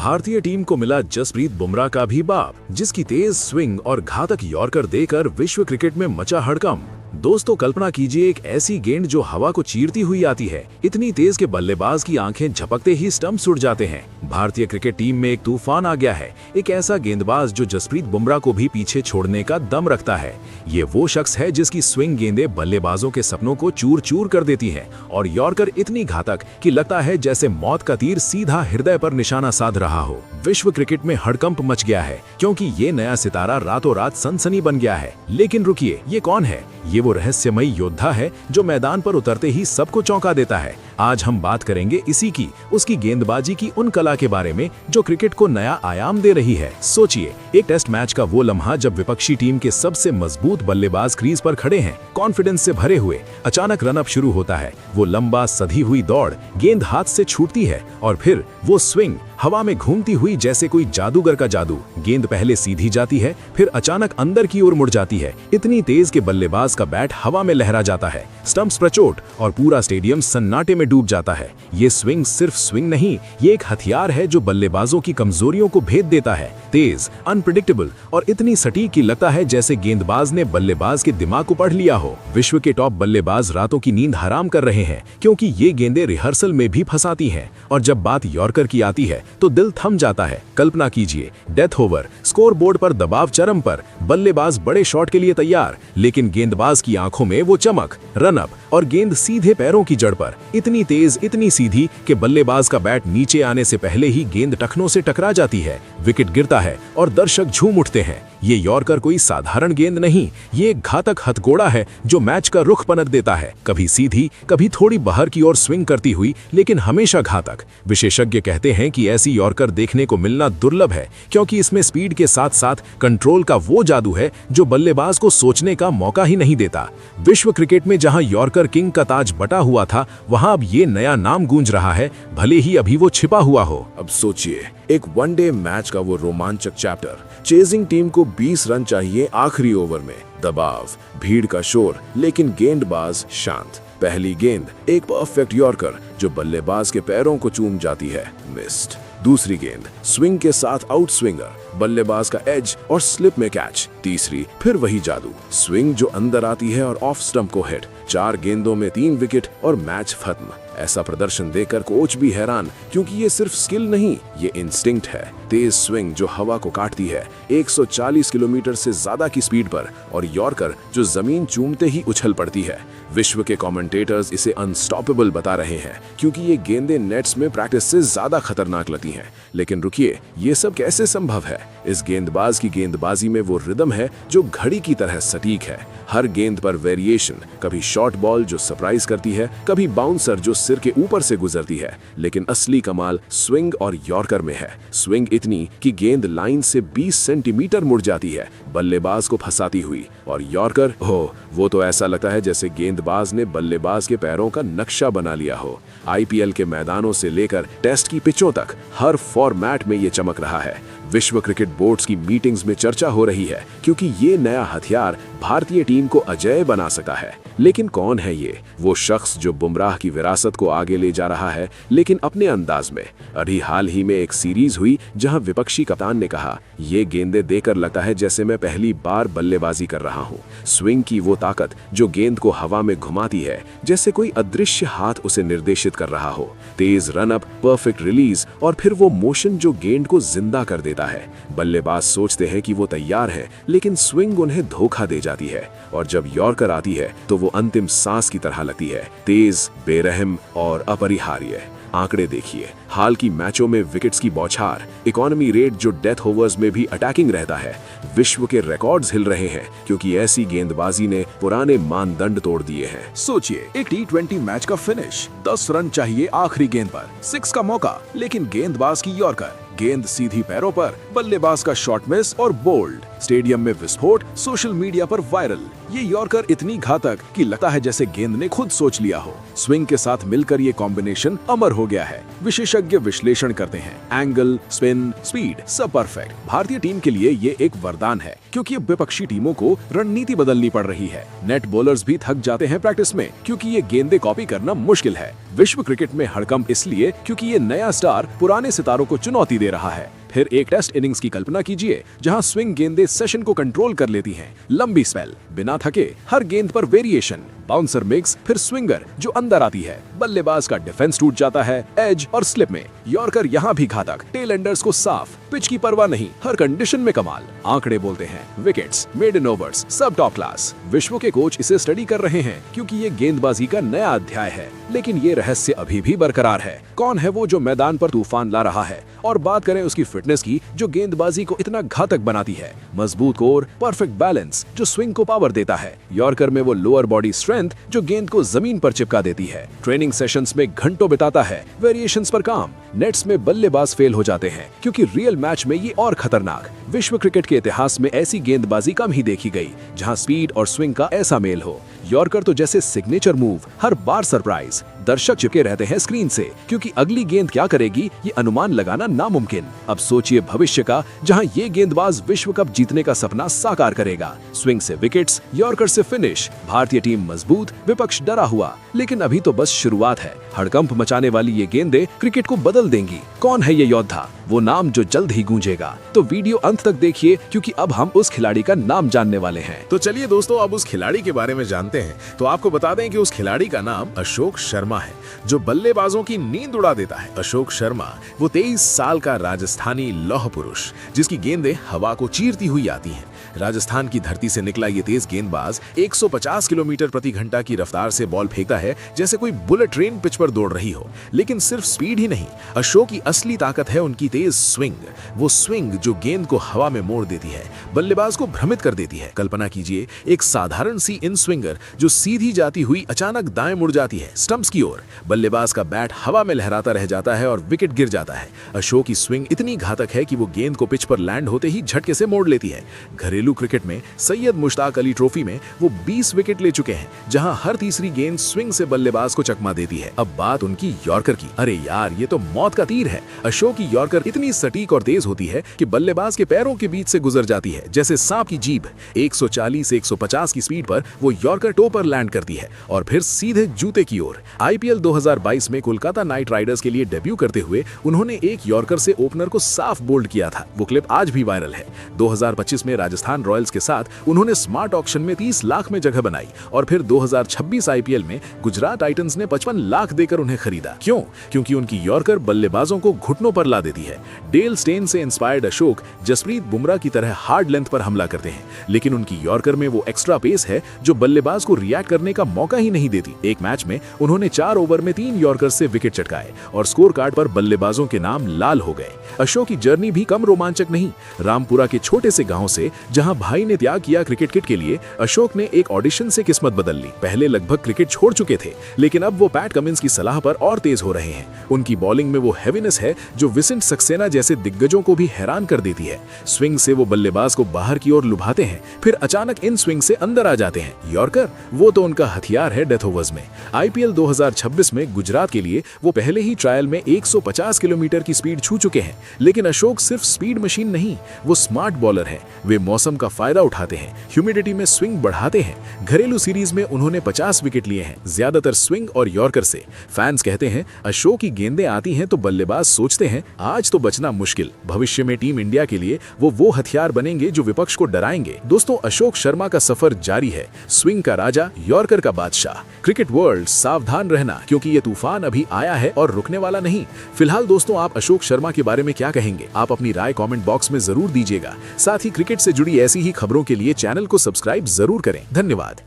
भारतीय टीम को मिला जसप्रीत बुमराह का भी बाप, जिसकी तेज स्विंग और घातक यॉर्कर देकर विश्व क्रिकेट में मचा हड़कंप। दोस्तों, कल्पना कीजिए एक ऐसी गेंद जो हवा को चीरती हुई आती है, इतनी तेज कि बल्लेबाज की आंखें झपकते ही स्टंप्स उड़ जाते हैं। भारतीय क्रिकेट टीम में एक तूफान आ गया है, एक ऐसा गेंदबाज जो जसप्रीत बुमराह को भी पीछे छोड़ने का दम रखता है। ये वो शख्स है जिसकी स्विंग गेंदें बल्लेबाजों के सपनों को चूर चूर कर देती हैं और यॉर्कर इतनी घातक कि लगता है जैसे मौत का तीर सीधा हृदय पर निशाना साध रहा हो। विश्व क्रिकेट में हड़कंप मच गया है क्योंकि ये नया सितारा रातों रात सनसनी बन गया है। लेकिन रुकिए, ये कौन है? ये वो रहस्यमयी योद्धा है जो मैदान पर उतरते ही सबको चौंका देता है। आज हम बात करेंगे इसी की, उसकी गेंदबाजी की उन कला के बारे में जो क्रिकेट को नया आयाम दे रही है। सोचिए, एक टेस्ट मैच का वो लम्हा जब विपक्षी टीम के सबसे मजबूत बल्लेबाज क्रीज पर खड़े हैं, कॉन्फिडेंस से भरे हुए। अचानक रनअप शुरू होता है, वो लंबा सधी हुई दौड़, गेंद हाथ से छूटती है और फिर वो स्विंग हवा में घूमती हुई जैसे कोई जादूगर का जादू। गेंद पहले सीधी जाती है, फिर अचानक अंदर की ओर मुड़ जाती है, इतनी तेज कि बल्लेबाज का बैट हवा में लहरा जाता है, स्टंप्स पर चोट और पूरा स्टेडियम सन्नाटे में डूब जाता है। ये स्विंग सिर्फ स्विंग नहीं, ये एक हथियार है जो बल्लेबाजों की कमजोरियों को भेद देता है। तेज, अनप्रेडिक्टेबल और इतनी सटीक कि लगता है जैसे गेंदबाज ने बल्लेबाज के दिमाग को पढ़ लिया हो। विश्व के टॉप बल्लेबाज रातों की नींद हराम कर रहे हैं क्योंकि ये गेंदें रिहर्सल में भी फंसाती हैं और जब बात यॉर्कर की आती है तो दिल थम जाता है। कल्पना कीजिए, डेथ ओवर, स्कोर बोर्ड पर दबाव चरम पर, बल्लेबाज बड़े शॉट के लिए तैयार, लेकिन गेंदबाज की आंखों में वो चमक, रनअप और गेंद सीधे पैरों की जड़ पर, इतनी तेज, इतनी सीधी कि बल्लेबाज का बैट नीचे आने से पहले ही गेंद टखनों से टकरा जाती है। विकेट गिरता है और दर्शक झूम उठते हैं। ये यॉर्कर कोई साधारण गेंद नहीं, ये एक घातक हथगोड़ा है जो मैच का रुख पलट देता है, कभी सीधी, कभी थोड़ी बाहर की ओर स्विंग करती हुई, लेकिन हमेशा घातक। विशेषज्ञ कहते हैं कि ऐसी यॉर्कर देखने को मिलना दुर्लभ है क्योंकि इसमें स्पीड के साथ साथ कंट्रोल का वो जादू है जो बल्लेबाज को सोचने का मौका ही नहीं देता। विश्व क्रिकेट में जहां यॉर्कर किंग का ताज बटा हुआ था, वहां अब ये नया नाम गूंज रहा है, भले ही अभी वो छिपा हुआ हो। अब सोचिए, एक वनडे मैच का वो रोमांचक चैप्टर। चेजिंग टीम को 20 रन चाहिए आखिरी ओवर में, दबाव, भीड़ का शोर, लेकिन गेंदबाज शांत। पहली गेंद एक परफेक्ट यॉर्कर जो बल्लेबाज के पैरों को चूम जाती है, मिस्ड। दूसरी गेंद स्विंग के साथ आउट स्विंगर, बल्लेबाज का एज और स्लिप में कैच। तीसरी फिर वही जादू, स्विंग जो अंदर आती है और ऑफ स्टंप को हिट। 4 गेंदों में 3 विकेट और मैच खत्म। ऐसा प्रदर्शन देखकर कोच भी हैरान क्योंकि ये सिर्फ स्किल नहीं, ये इंस्टिंक्ट है। तेज स्विंग जो हवा को काटती है 140 किलोमीटर से ज्यादा की स्पीड पर, और यॉर्कर जो जमीन चूमते ही उछल पड़ती है। विश्व के कमेंटेटर्स इसे अनस्टॉपेबल बता रहे हैं क्योंकि ये गेंदें नेट्स में प्रैक्टिस से ज्यादा खतरनाक लगती हैं। लेकिन रुकिए, ये सब कैसे संभव है? इस गेंदबाज की गेंदबाजी में वो रिदम है जो घड़ी की तरह सटीक है। हर गेंद पर वेरिएशन, कभी शॉर्ट बॉल जो सरप्राइज करती है, कभी बाउंसर जो सिर के ऊपर से गुजरती है। लेकिन असली कमाल स्विंग और यॉर्कर में है। स्विंग इतनी कि गेंद लाइन से 20 सेंटीमीटर मुड़ जाती है, बल्लेबाज को फंसाती हुई, और यॉर्कर वो तो ऐसा लगता है जैसे गेंदबाज ने बल्लेबाज के पैरों का नक्शा बना लिया हो। आईपीएल के मैदानों से लेकर टेस्ट की पिचों तक हर फॉर्मेट में ये चमक रहा है। विश्व क्रिकेट बोर्ड्स की मीटिंग्स में चर्चा हो रही है क्योंकि ये नया हथियार भारतीय टीम को अजेय बना सकता है। लेकिन कौन है ये वो शख्स जो बुमराह की विरासत को आगे ले जा रहा है, लेकिन अपने अंदाज में? अभी हाल ही में एक सीरीज हुई जहां विपक्षी कप्तान ने कहा, ये गेंदें देकर लगता है जैसे मैं पहली बार बल्लेबाजी कर रहा हूं। स्विंग की वो ताकत जो गेंद को हवा में घुमाती है, जैसे कोई अदृश्य हाथ उसे निर्देशित कर रहा हो। तेज रनअप, परफेक्ट रिलीज और फिर वो मोशन जो गेंद को जिंदा कर देता है। बल्लेबाज सोचते हैं कि वो तैयार है, लेकिन स्विंग उन्हें धोखा दे जाती है, और जब यॉर्कर आती है तो वो अंतिम सांस की तरह लगती है, तेज, बेरहम और अपरिहार्य। आंकड़े देखिए, हाल की मैचों में विकेट्स की बौछार, इकोनॉमी रेट जो डेथ ओवर्स में भी अटैकिंग रहता है। विश्व के रिकॉर्ड्स हिल रहे हैं क्योंकि ऐसी गेंदबाजी ने पुराने मानदंड तोड़ दिए हैं। सोचिए, एक T20 मैच का फिनिश, 10 रन चाहिए आखिरी गेंद पर, 6 का मौका, लेकिन गेंदबाज की यॉर्कर, गेंद सीधी पैरों पर, बल्लेबाज का शॉट मिस और बोल्ड। स्टेडियम में विस्फोट, सोशल मीडिया पर वायरल। ये यॉर्कर इतनी घातक कि लगता है जैसे गेंद ने खुद सोच लिया हो। स्विंग के साथ मिलकर ये कॉम्बिनेशन अमर हो गया है। विशेषज्ञ विश्लेषण करते हैं, एंगल, स्पिन, स्पीड सब परफेक्ट। भारतीय टीम के लिए ये एक वरदान है, क्योंकि अब विपक्षी टीमों को रणनीति बदलनी पड़ रही है। नेट बॉलर्स भी थक जाते हैं प्रैक्टिस में, क्योंकि ये गेंदें कॉपी करना मुश्किल है। विश्व क्रिकेट में हड़कंप इसलिए क्योंकि ये नया स्टार पुराने सितारों को चुनौती दे रहा है। फिर एक टेस्ट इनिंग्स की कल्पना कीजिए, जहां स्विंग गेंदें सेशन को कंट्रोल कर लेती हैं। लंबी स्पेल, बिना थके, हर गेंद पर वेरिएशन, बाउंसर मिक्स, फिर स्विंगर जो अंदर आती है। बल्लेबाज का डिफेंस टूट जाता है एज और स्लिप में। यॉर्कर यहाँ भी घातक, टेल एंडर्स को साफ, पिच की परवाह नहीं, हर कंडीशन में कमाल। आंकड़े बोलते हैं, विकेट्स, मेडन ओवर्स सब टॉप क्लास। विश्व के कोच इसे स्टडी कर रहे हैं, क्योंकि ये गेंदबाजी का नया अध्याय है। लेकिन ये रहस्य अभी भी बरकरार है। कौन है वो जो मैदान पर तूफान ला रहा है? और बात करें उसकी फिटनेस की, जो गेंदबाजी को इतना घातक बनाती है। मजबूत कोर, परफेक्ट बैलेंस जो स्विंग को पावर देता है। यॉर्कर में वो लोअर बॉडी स्ट्रेंथ जो गेंद को जमीन पर चिपका देती है। ट्रेनिंग सेशंस में घंटों बिताता है, वेरिएशंस पर काम। नेट्स में बल्लेबाज फेल हो जाते हैं, क्योंकि रियल मैच में ये और खतरनाक। विश्व क्रिकेट के इतिहास में ऐसी गेंदबाजी कम ही देखी गई, जहां स्पीड और स्विंग का ऐसा मेल हो। यॉर्कर तो जैसे सिग्नेचर मूव, हर बार सरप्राइज। दर्शक चिपके रहते हैं स्क्रीन से, क्योंकि अगली गेंद क्या करेगी ये अनुमान लगाना नामुमकिन। अब सोचिए भविष्य का, जहां ये गेंदबाज विश्व कप जीतने का सपना साकार करेगा। स्विंग से विकेट्स, यॉर्कर से फिनिश। भारतीय टीम मजबूत, विपक्ष डरा हुआ। लेकिन अभी तो बस शुरुआत है। हड़कंप मचाने वाली ये गेंदें क्रिकेट को बदल देंगी। कौन है ये योद्धा? वो नाम जो जल्द ही गूंजेगा। तो वीडियो अंत तक देखिए, क्योंकि अब हम उस खिलाड़ी का नाम जानने वाले हैं। तो चलिए दोस्तों, अब उस खिलाड़ी के बारे में जानते हैं। तो आपको बता दें कि उस खिलाड़ी का नाम अशोक शर्मा है, जो बल्लेबाजों की नींद उड़ा देता है। अशोक शर्मा वो 23 साल का राजस्थानी लौह पुरुष, जिसकी गेंदें हवा को चीरती हुई आती हैं। राजस्थान की धरती से निकला ये तेज गेंदबाज 150 किलोमीटर प्रति घंटा की रफ्तार से बॉल फेंकता है, जैसे कोई बुलेट ट्रेन पिच पर दौड़ रही हो। लेकिन सिर्फ स्पीड ही नहीं, अशोक की असली ताकत है उनकी तेज स्विंग। वो स्विंग जो गेंद को हवा में मोड़ देती है, बल्लेबाज को भ्रमित कर देती है। कल्पना कीजिए, एक साधारण सी इन स्विंगर जो सीधी जाती हुई अचानक दाएं मुड़ जाती है स्टंप्स की ओर। बल्लेबाज का बैट हवा में लहराता रह जाता है और विकेट गिर जाता है। अशोक की स्विंग इतनी घातक है कि वो गेंद को पिच पर लैंड होते ही झटके से मोड़ लेती है। घरेलू क्रिकेट में सैयद मुश्ताक अली ट्रॉफी में वो 20 विकेट ले चुके हैं, जहां हर तीसरी गेंद स्विंग से बल्लेबाज को चकमा देती है। अब बात उनकी यॉर्कर की। अरे यार, ये तो मौत का तीर है। अशोक की यॉर्कर इतनी सटीक और तेज होती है कि बल्लेबाज के पैरों के बीच से गुजर जाती है, जैसे सांप की जीभ। 140-150 की स्पीड पर वो यॉर्कर टो पर लैंड करती है और फिर सीधे जूते की ओर। आईपीएल 2022 में कोलकाता नाइट राइडर्स के लिए डेब्यू करते हुए उन्होंने एक यॉर्कर से ओपनर को साफ बोल्ड किया था। वो क्लिप आज भी वायरल है। 2025 में राजस्थान रॉयल्स के साथ उन्होंने स्मार्ट ऑक्शन में 30 लाख में जगह बनाई और फिर 2026 आईपीएल में गुजरात टाइटंस ने 55 लाख देकर उन्हें खरीदा। क्यों? क्योंकि उनकी यॉर्कर बल्लेबाजों को घुटनों पर ला देती है। डेल स्टेन से इंस्पायर्ड अशोक जसप्रीत बुमराह की तरह हार्ड लेंथ पर हमला करते हैं, लेकिन उनकी यॉर्कर में वो एक्स्ट्रा पेस है जो बल्लेबाज को रिएक्ट करने का मौका ही नहीं देती। एक मैच में उन्होंने 4 ओवर में 3 यॉर्कर से विकेट चटकाए और स्कोर कार्ड पर बल्लेबाजों के नाम लाल हो गए। अशोक की जर्नी भी कम रोमांचक नहीं। रामपुरा के छोटे से गांव से, जहां भाई ने त्याग किया क्रिकेट किट के लिए, अशोक ने एक ऑडिशन से किस्मत बदल ली। पहले लगभग क्रिकेट छोड़ चुके थे, लेकिन अब वो पैट कमिंस की सलाह पर और तेज हो रहे हैं। उनकी बॉलिंग में वो हैवीनेस है जो विसेंट सक्सेना जैसे दिग्गजों को भी हैरान कर देती है। स्विंग से वो बल्लेबाज को बाहर की ओर लुभाते हैं, फिर अचानक इन स्विंग से अंदर आ जाते हैं। यॉर्कर वो तो उनका हथियार है डेथ ओवर्स में। आईपीएल 2026 में गुजरात के लिए वो पहले ही ट्रायल में 150 किलोमीटर की स्पीड छू चुके हैं। लेकिन अशोक सिर्फ स्पीड मशीन नहीं, वो स्मार्ट बॉलर है। वे मौसम का फायदा उठाते हैं, ह्यूमिडिटी में स्विंग बढ़ाते हैं। घरेलू सीरीज में उन्होंने 50 विकेट लिए हैं, ज्यादातर स्विंग और यॉर्कर से। फैंस कहते हैं अशोक की गेंदें आती हैं तो बल्लेबाज सोचते हैं आज तो बचना मुश्किल। भविष्य में टीम इंडिया के लिए वो हथियार बनेंगे जो विपक्ष को डराएंगे। दोस्तों, अशोक शर्मा का सफर जारी है। स्विंग का राजा, यॉर्कर का बादशाह। क्रिकेट वर्ल्ड, सावधान रहना, क्योंकि ये तूफान अभी आया है और रुकने वाला नहीं। फिलहाल दोस्तों, आप अशोक शर्मा के बारे में क्या कहेंगे? आप अपनी राय कमेंट बॉक्स में जरूर दीजिएगा। साथ ही क्रिकेट से जुड़ी ऐसी ही खबरों के लिए चैनल को सब्सक्राइब जरूर करें। धन्यवाद।